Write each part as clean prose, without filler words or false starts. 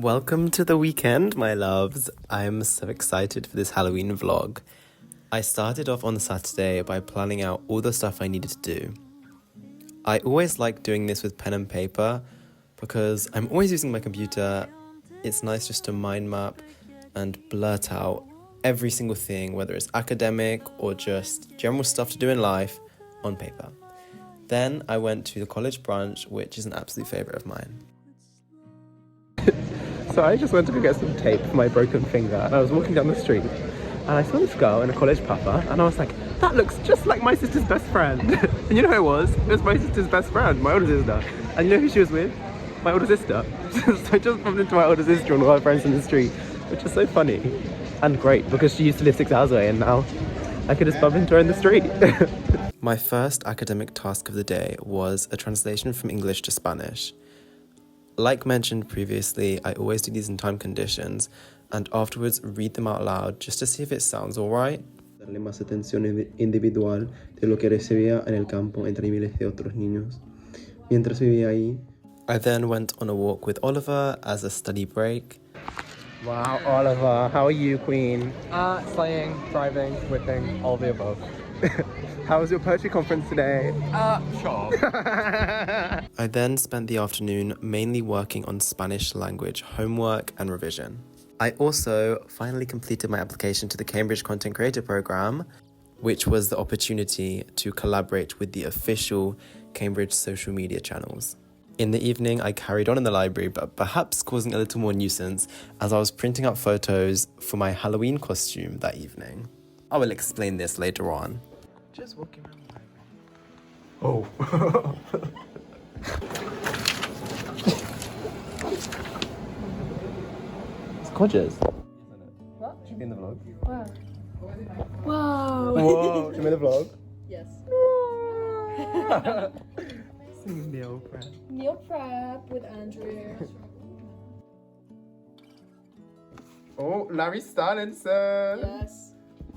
Welcome to the weekend, my loves. I'm so excited for this Halloween vlog. I started off on Saturday by planning out all the stuff I needed to do. I always like doing this with pen and paper because I'm always using my computer. It's nice just to mind map and blurt out every single thing, whether it's academic or just general stuff to do in life, on paper. Then I went to the college brunch, which is an absolute favourite of mine. So I just went to go get some tape for my broken finger, and I was walking down the street and I saw this girl in a college puffer and I was like, that looks just like my sister's best friend. And you know who it was? It was my sister's best friend, my older sister. And you know who she was with? My older sister. So I just bumped into my older sister and all her friends in the street, which is so funny and great because she used to live 6 hours away and now I could just bump into her in the street. My first academic task of the day was a translation from English to Spanish. Like mentioned previously, I always do these in time conditions and afterwards read them out loud just to see if it sounds alright. Darle más atención individual de lo que recibía en el campo entre miles de otros niños. Mientras vivía ahí. I then went on a walk with Oliver as a study break. Wow, Oliver, how are you, Queen? Slaying, driving, whipping, all the above. How was your poetry conference today? Sure. I then spent the afternoon mainly working on Spanish language homework and revision. I also finally completed my application to the Cambridge Content Creator Programme, which was the opportunity to collaborate with the official Cambridge social media channels. In the evening, I carried on in the library, but perhaps causing a little more nuisance as I was printing out photos for my Halloween costume that evening. I will explain this later on. Just walking around the library. Oh. It's gorgeous. What? Should be in the vlog. Wow. Wow. Whoa, should be in the vlog? Yes. Singing meal prep. Meal prep with Andrew. Oh, Larry Starlinson. Yes.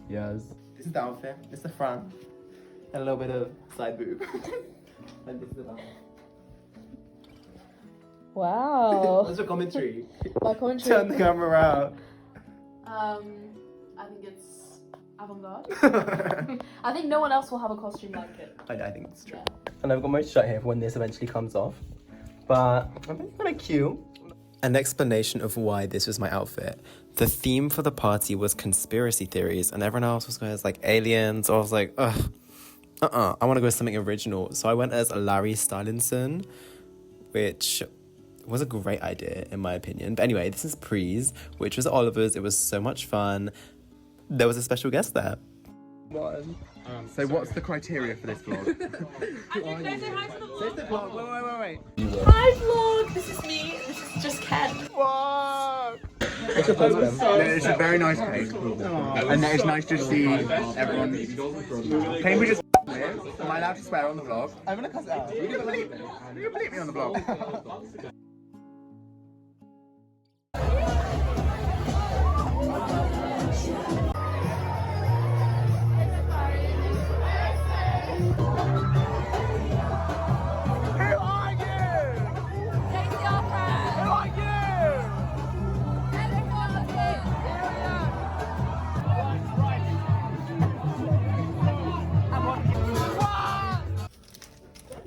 Yes. This is the outfit. It's the front. And a little bit of side boob. And this is the back. Wow. What's your commentary? My commentary. Turn the camera out. I think it's avant-garde. I think no one else will have a costume like it. I think it's true. Yeah. And I've got my shirt here for when this eventually comes off. But I think it's kind of cute. An explanation of why this was my outfit. The theme for the party was conspiracy theories, and everyone else was going as like aliens. So I was like, ugh, I want to go with something original. So I went as Larry Starlinson, which was a great idea in my opinion. But anyway, this is Prees, which was Oliver's. It was so much fun. There was a special guest there. So what's the criteria for this vlog? Say the vlog. Wait. Hi vlog, this is me, this is just Ken. Whoa! What's your first It's a very nice cake. And it's nice to see everyone. Cambridge is weird. Am I allowed to swear on the vlog? I'm gonna cuss out. You can bleep me on the vlog.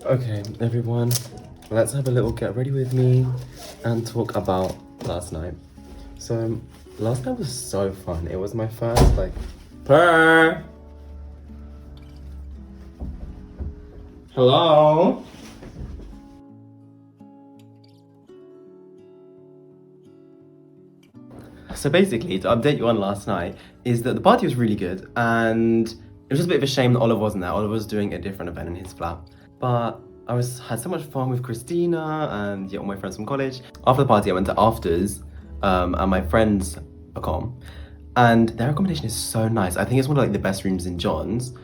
Okay, everyone, let's have a little get ready with me and talk about last night. So, last night was so fun. It was my first, purr! Hello? So basically, to update you on last night, is that the party was really good and it was just a bit of a shame that Oliver wasn't there. Oliver was doing a different event in his flat. But I had so much fun with Christina and all my friends from college. After the party, I went to Afters, and my friends accom, and their accommodation is so nice. I think it's one of the best rooms in John's.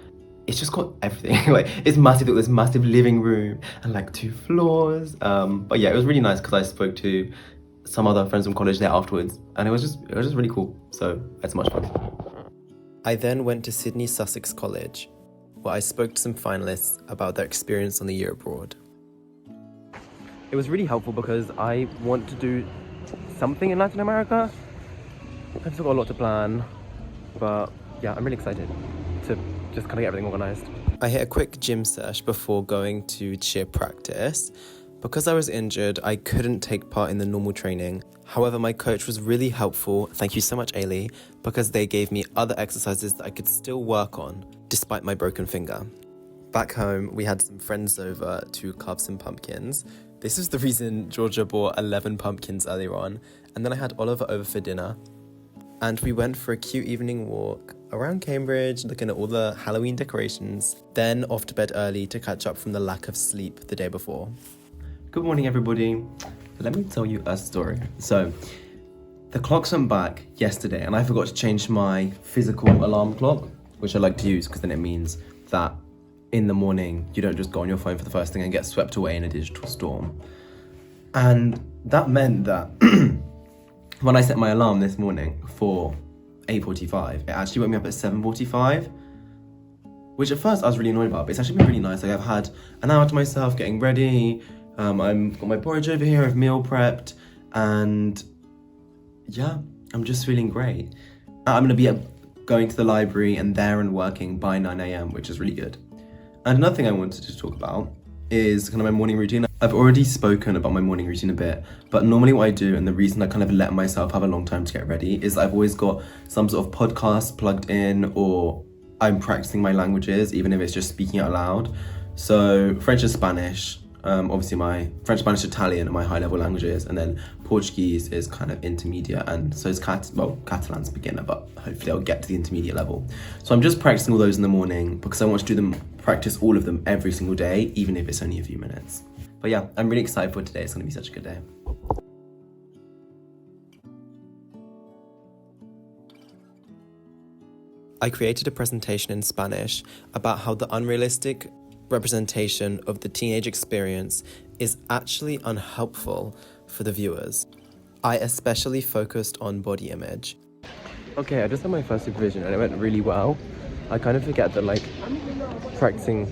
It's just got everything. It's massive. This massive living room and 2 floors. But yeah, it was really nice because I spoke to some other friends from college there afterwards, and it was just really cool. So I had so much fun. I then went to Sydney Sussex College, where I spoke to some finalists about their experience on the year abroad. It was really helpful because I want to do something in Latin America. I've still got a lot to plan, but yeah, I'm really excited to just kind of get everything organised. I hit a quick gym sesh before going to cheer practice. Because I was injured, I couldn't take part in the normal training. However, my coach was really helpful, thank you so much Ailey, because they gave me other exercises that I could still work on, despite my broken finger. Back home, we had some friends over to carve some pumpkins. This is the reason Georgia bought 11 pumpkins earlier on, and then I had Oliver over for dinner. And we went for a cute evening walk around Cambridge, looking at all the Halloween decorations, then off to bed early to catch up from the lack of sleep the day before. Good morning, everybody. Let me tell you a story. So, the clocks went back yesterday and I forgot to change my physical alarm clock, which I like to use because then it means that in the morning you don't just go on your phone for the first thing and get swept away in a digital storm. And that meant that when I set my alarm this morning for 8:45, it actually woke me up at 7:45, which at first I was really annoyed about, but it's actually been really nice. Like, I've had an hour to myself getting ready. I've got my porridge over here, I've meal prepped, and yeah, I'm just feeling great. I'm gonna be going to the library and there and working by 9 a.m, which is really good. And another thing I wanted to talk about is kind of my morning routine. I've already spoken about my morning routine a bit, but normally what I do, and the reason I kind of let myself have a long time to get ready, is I've always got some sort of podcast plugged in, or I'm practicing my languages, even if it's just speaking out loud. So French and Spanish, obviously my French, Spanish, Italian are my high level languages, and then Portuguese is kind of intermediate, and so is Catalan's beginner, but hopefully I'll get to the intermediate level. So I'm just practicing all those in the morning because I want to practice all of them every single day, even if it's only a few minutes. But yeah, I'm really excited for today. It's gonna be such a good day. I created a presentation in Spanish about how the unrealistic representation of the teenage experience is actually unhelpful for the viewers. I especially focused on body image. Okay, I just had my first supervision and it went really well. I kind of forget that, like, practicing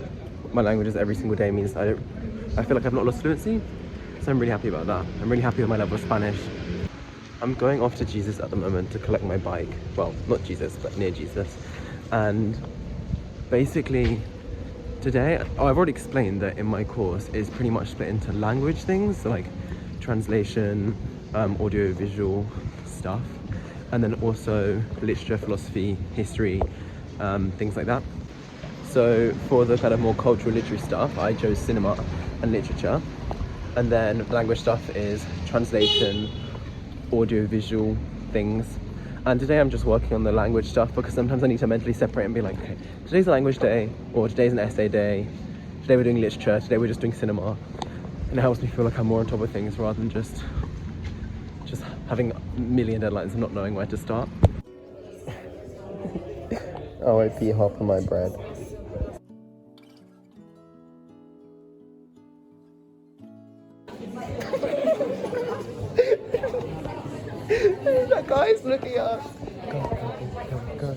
my languages every single day means I feel like I've not lost fluency, so I'm really happy about that. I'm really happy with my level of Spanish. I'm going off to Jesus at the moment to collect my bike. Well, not Jesus, but near Jesus. And basically, today, I've already explained that in my course is pretty much split into language things, so like translation, audio visual stuff, and then also literature, philosophy, history, things like that. So for the kind of more cultural literary stuff, I chose cinema and literature, and then language stuff is translation, audio visual things. And today I'm just working on the language stuff because sometimes I need to mentally separate and be like, okay, today's a language day, or today's an essay day, today we're doing literature, today we're just doing cinema. And it helps me feel like I'm more on top of things rather than just having a million deadlines and not knowing where to start. Oh, I pee half of my bread. That guy's looking at us. Go.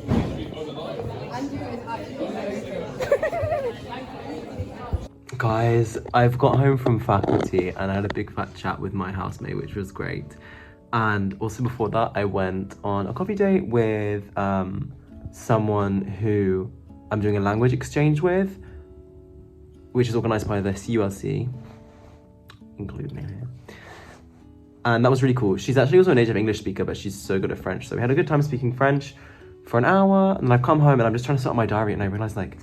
Guys, I've got home from faculty and I had a big fat chat with my housemate, which was great. And also before that, I went on a coffee date with someone who I'm doing a language exchange with, which is organised by the CULC, include me here. And that was really cool. She's actually also a native English speaker, but she's so good at French. So we had a good time speaking French for an hour, and I've come home and I'm just trying to set up my diary, and I realised, like,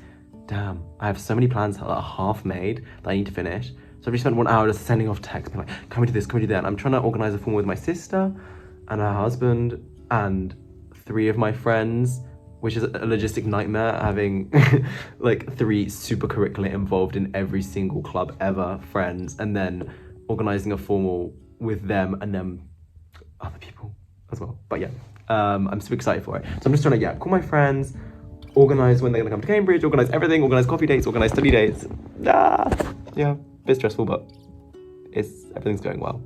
damn, I have so many plans that are half made that I need to finish. So I've just spent 1 hour just sending off texts, being like, can we do this, can we do that? And I'm trying to organise a form with my sister and her husband and 3 of my friends, which is a logistic nightmare, having like 3 super curricular involved in every single club ever, friends, and then organising a formal with them and then other people as well. But yeah, I'm super excited for it. So I'm just trying to, call my friends, organise when they're gonna come to Cambridge, organise everything, organise coffee dates, organise study dates. Yeah, a bit stressful, but everything's going well.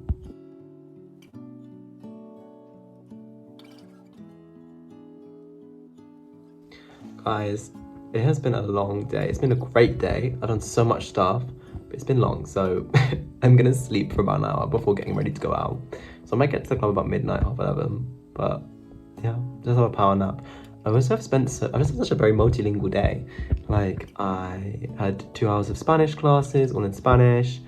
Guys, it has been a long day. It's been a great day. I've done so much stuff, But it's been long, so I'm gonna sleep for about an hour before getting ready to go out. So I might get to the club about midnight, 11:30. But yeah, just have a power nap. I've just spent such a very multilingual day. Like, I had 2 hours of Spanish classes, all in Spanish.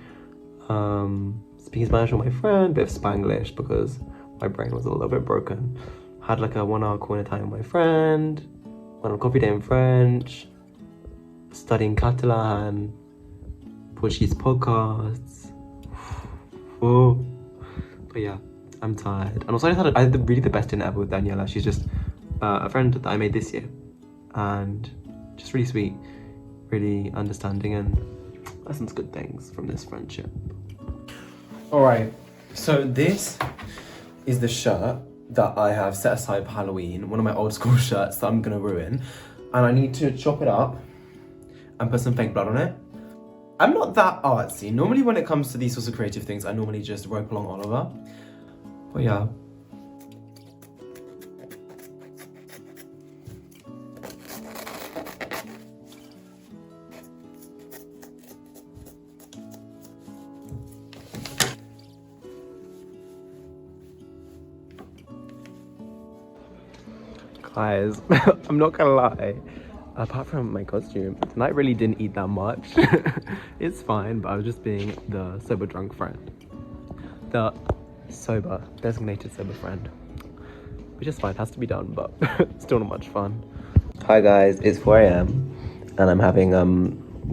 Speaking Spanish with my friend, bit of Spanglish because my brain was a little bit broken. Had like a 1 hour call in Italian with my friend, went on a coffee day in French, studying Catalan, Portuguese podcasts. Oh, but yeah, I'm tired. And also I had really the best dinner ever with Daniela. She's just a friend that I made this year, and just really sweet, really understanding, and lessons good things from this friendship. All right, so this is the shirt that I have set aside for Halloween, one of my old school shirts that I'm gonna ruin, and I need to chop it up and put some fake blood on it. I'm not that artsy. Normally when it comes to these sorts of creative things, I normally just rope along Oliver, but yeah. Guys, I'm not gonna lie, apart from my costume, tonight really didn't eat that much. It's fine, but I was just being the sober drunk friend. The designated sober friend. Which is fine, has to be done, but still not much fun. Hi guys, it's 4 AM and I'm having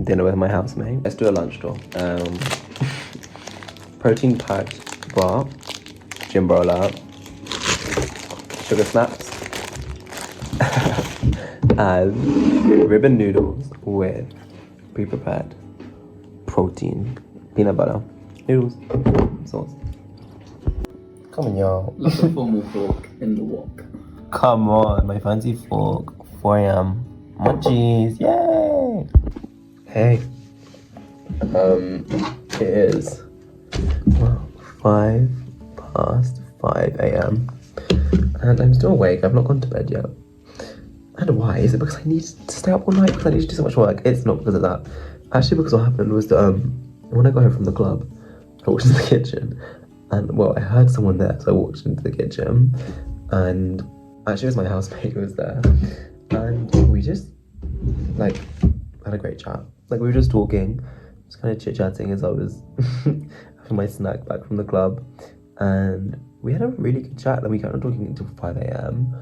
dinner with my housemate. Let's do a lunch tour. Protein packed bar, gym roller, sugar snaps, and ribbon noodles with pre-prepared protein, peanut butter, noodles, sauce. Come on, y'all. Like a formal fork in the wok. Come on, my fancy fork. 4 AM. Munchies, yay! Hey. It is 5 past 5 AM. And I'm still awake. I've not gone to bed yet. And why? Is it because I need to stay up all night because I need to do so much work? It's not because of that. Actually, because what happened was that when I got home from the club, I walked into the kitchen and, well, I heard someone there, so I walked into the kitchen and actually it was my housemate who was there. And we just, like, had a great chat. Like, we were just talking, just kind of chit-chatting as I was having my snack back from the club. And we had a really good chat, and we kept on talking until 5 AM.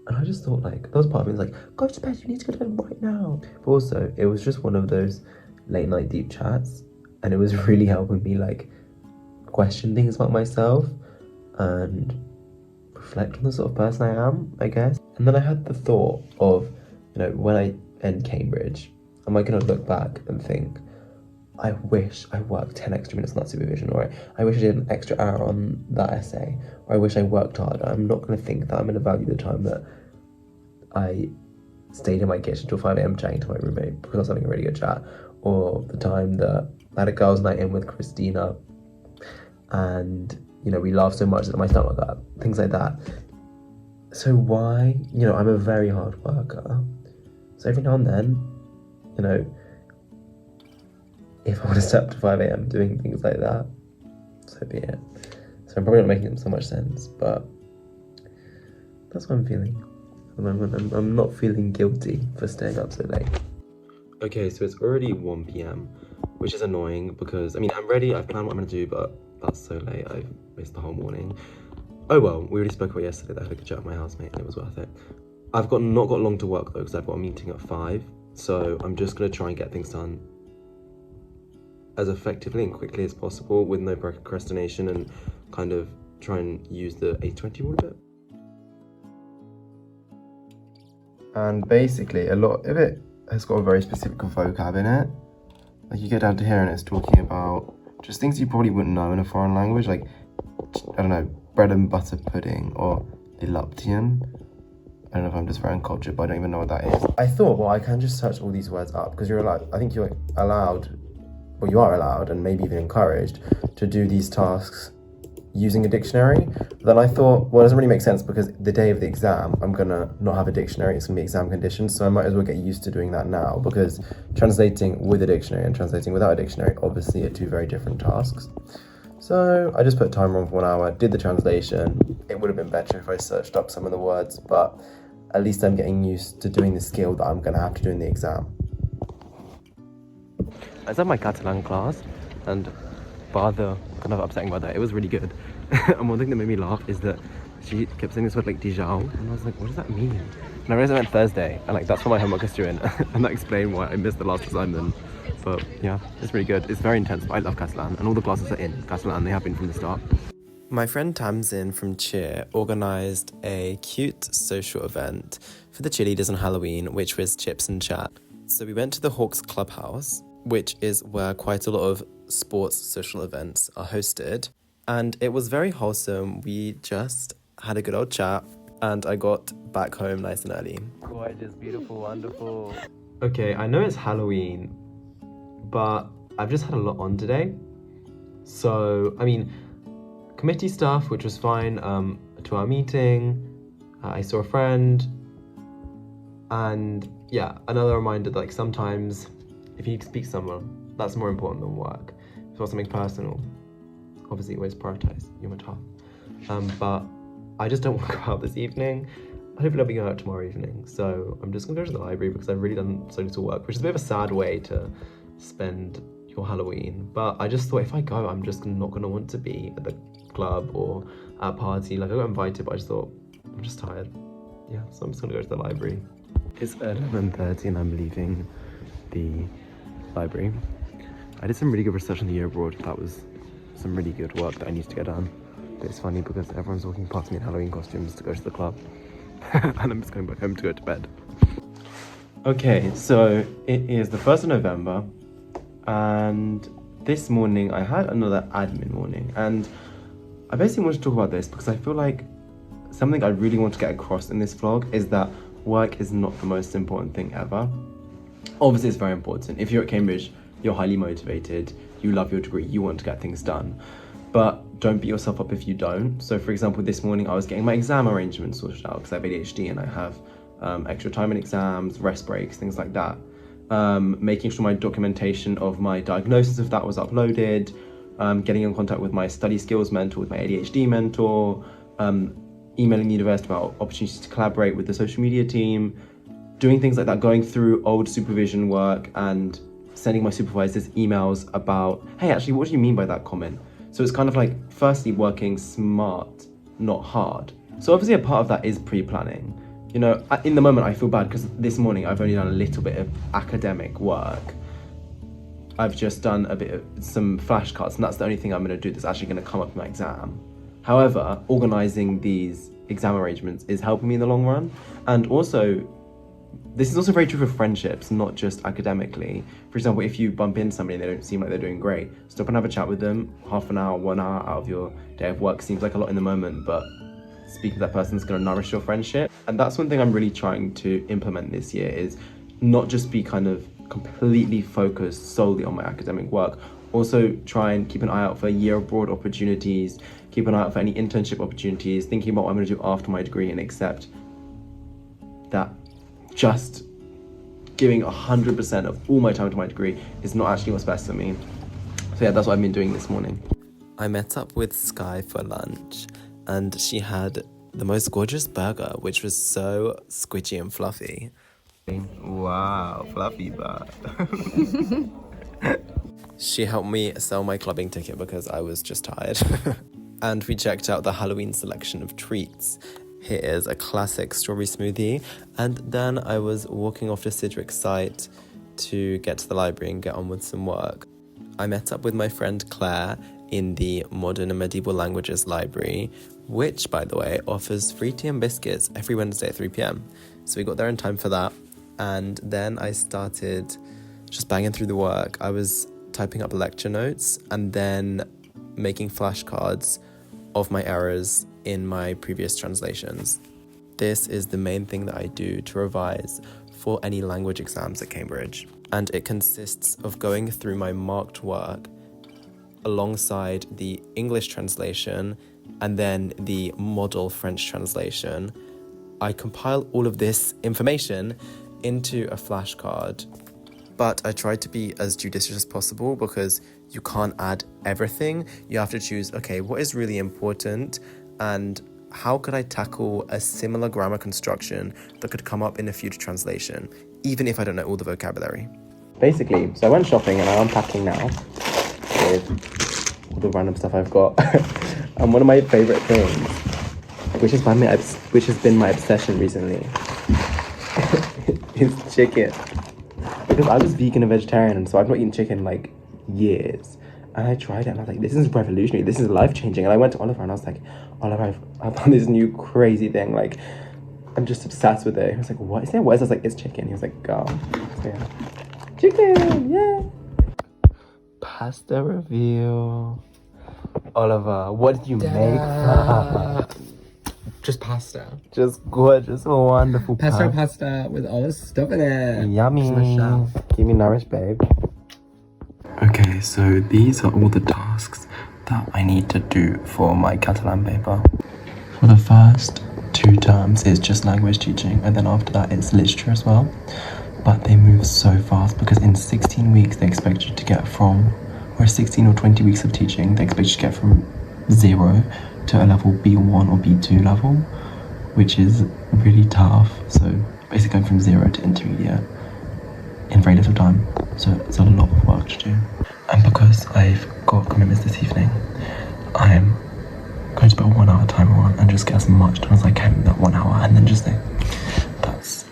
And I just thought, like, there was part of me was like, go to bed, you need to go to bed right now. But also, it was just one of those late night deep chats, and it was really helping me, like, question things about myself and reflect on the sort of person I am, I guess. And then I had the thought of, you know, when I end Cambridge, am I going to look back and think, I wish I worked 10 extra minutes on that supervision, or I wish I did an extra hour on that essay, or I wish I worked harder. I'm not going to think that I'm going to value the time that I stayed in my kitchen till 5 AM chatting to my roommate because I was having a really good chat, or the time that I had a girls' night in with Christina and, you know, we laughed so much that my stomach got up, things like that. So why, you know, I'm a very hard worker. So every now and then, you know, if I want to stay up to 5 AM doing things like that, so be it. So I'm probably not making so much sense, but that's what I'm feeling at the moment. I'm not feeling guilty for staying up so late. Okay, so it's already 1 PM, which is annoying because, I mean, I'm ready, I've planned what I'm going to do, but that's so late, I've missed the whole morning. Oh well, we already spoke about yesterday that I had a good chat with my housemate and it was worth it. I've not got long to work though, because I've got a meeting at 5, so I'm just going to try and get things done as effectively and quickly as possible with no procrastination, and kind of try and use the 80-20 rule a bit. And basically, a lot of it has got a very specific vocab in it. Like, you get down to here and it's talking about just things you probably wouldn't know in a foreign language, like, I don't know, bread and butter pudding, or eluptian. I don't know if I'm just very uncultured, but I don't even know what that is. I thought, well, I can just search all these words up, because you're allowed, I think you're allowed, or you are allowed, and maybe even encouraged, to do these tasks using a dictionary. But then I thought, well, it doesn't really make sense because the day of the exam, I'm gonna not have a dictionary. It's gonna be exam conditions, so I might as well get used to doing that now, because translating with a dictionary and translating without a dictionary obviously are two very different tasks. So I just put a timer on for 1 hour, did the translation. It would have been better if I searched up some of the words, but at least I'm getting used to doing the skill that I'm gonna have to do in the exam. I was at my Catalan class, and bar the kind of upsetting about that, it was really good. And one thing that made me laugh is that she kept saying this word like dijous, and I was like, what does that mean? And I realized it meant Thursday, and like that's what my homework is doing. And that explained why I missed the last assignment. But yeah, it's really good. It's very intense, but I love Catalan, and all the classes are in Catalan. They have been from the start. My friend Tamsin from Cheer organised a cute social event for the cheerleaders on Halloween, which was chips and chat. So we went to the Hawks Clubhouse, which is where quite a lot of sports social events are hosted. And it was very wholesome. We just had a good old chat, and I got back home nice and early. Gorgeous, beautiful, wonderful. Okay, I know it's Halloween, but I've just had a lot on today. So, I mean, committee stuff, which was fine, to our meeting, I saw a friend, and yeah, another reminder that like sometimes if you need to speak to someone, that's more important than work. If it's something personal, obviously always prioritize your mental health. But I just don't want to go out this evening. Hopefully I'll be going out tomorrow evening, so I'm just gonna go to the library because I've really done so little work, which is a bit of a sad way to spend your Halloween. But I just thought if I go, I'm just not gonna want to be at the club or at a party. Like I got invited, but I just thought I'm just tired. Yeah, so I'm just gonna go to the library. It's 11:30 and I'm leaving the library. I did some really good research on the year abroad. That was some really good work that I need to get done. But it's funny because everyone's walking past me in Halloween costumes to go to the club. And I'm just going back home to go to bed. Okay, so it is the 1st of November, and this morning I had another admin morning, and I basically want to talk about this because I feel like something I really want to get across in this vlog is that work is not the most important thing ever. Obviously it's very important. If you're at Cambridge, you're highly motivated, you love your degree, you want to get things done. But don't beat yourself up if you don't. So for example, this morning I was getting my exam arrangements sorted out because I have ADHD and I have extra time in exams, rest breaks, things like that. Making sure my documentation of my diagnosis of that was uploaded, getting in contact with my study skills mentor, with my ADHD mentor, emailing the university about opportunities to collaborate with the social media team, doing things like that, going through old supervision work and sending my supervisors emails about, hey, actually, what do you mean by that comment? So it's kind of like, firstly, working smart, not hard. So obviously a part of that is pre-planning. You know, in the moment I feel bad because this morning I've only done a little bit of academic work. I've just done a bit of some flashcards, and that's the only thing I'm going to do that's actually going to come up in my exam. However, organising these exam arrangements is helping me in the long run. And also, this is also very true for friendships, not just academically. For example, if you bump into somebody and they don't seem like they're doing great, stop and have a chat with them. Half an hour, 1 hour out of your day of work seems like a lot in the moment, but speaking to that person is going to nourish your friendship. And that's one thing I'm really trying to implement this year, is not just be kind of completely focused solely on my academic work. Also try and keep an eye out for year abroad opportunities, keep an eye out for any internship opportunities, thinking about what I'm going to do after my degree, and accept that just giving 100% of all my time to my degree is not actually what's best for me. So yeah, that's what I've been doing this morning. I met up with Sky for lunch, and she had the most gorgeous burger, which was so squidgy and fluffy. Wow, fluffy butt. She helped me sell my clubbing ticket because I was just tired. And we checked out the Halloween selection of treats. Here is a classic strawberry smoothie, and then I was walking off to Sidgwick's site to get to the library and get on with some work. I met up with my friend Claire in the Modern and Medieval Languages Library, which, by the way, offers free tea and biscuits every Wednesday at 3 p.m. So we got there in time for that, and then I started just banging through the work. I was typing up lecture notes and then making flashcards of my errors in my previous translations. This is the main thing that I do to revise for any language exams at Cambridge. And it consists of going through my marked work alongside the English translation and then the model French translation. I compile all of this information into a flashcard, but I tried to be as judicious as possible because you can't add everything. You have to choose, okay, what is really important and how could I tackle a similar grammar construction that could come up in a future translation, even if I don't know all the vocabulary. Basically, so I went shopping and I'm unpacking now with all the random stuff I've got. And one of my favourite things, which has been my obsession recently, is chicken. Because I was vegan and vegetarian, and so I've not eaten chicken in like years. And I tried it and I was like, this is revolutionary, this is life-changing. And I went to Oliver and I was like, Oliver, I've found this new crazy thing, like, I'm just obsessed with it. He was like, what is it? What is it? I was like, it's chicken. He was like, go. So yeah. Chicken, yeah. Pasta review. Oliver, what did you make? Just pasta. Just gorgeous, wonderful Pasta with all this stuff in it. Yummy. Keep me nourished, babe. Okay, so these are all the tasks that I need to do for my Catalan paper. For the first 2 terms, it's just language teaching, and then after that, it's literature as well. But they move so fast because in 16 weeks, they expect you to get from, or 16 or 20 weeks of teaching, they expect you to get from 0 to a level B1 or B2 level, which is really tough. So basically going from 0 to intermediate in very little time. So it's a lot of work to do. And because I've got commitments this evening, I'm going to put a 1 hour timer on and just get as much done as I can in that 1 hour, and then just think, that's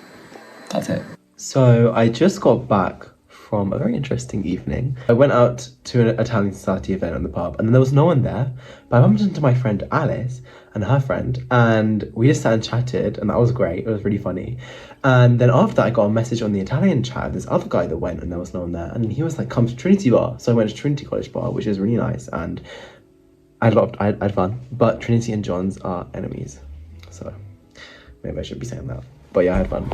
it. So I just got back from a very interesting evening. I went out to an Italian society event in the pub, and then there was no one there, but I bumped into my friend Alice and her friend, and we just sat and chatted, and that was great. It was really funny. And then after that, I got a message on the Italian chat, this other guy that went, and there was no one there, and he was like, come to Trinity Bar. So I went to Trinity College Bar, which is really nice, and I had fun. But Trinity and John's are enemies, so maybe I shouldn't be saying that. But yeah, I had fun.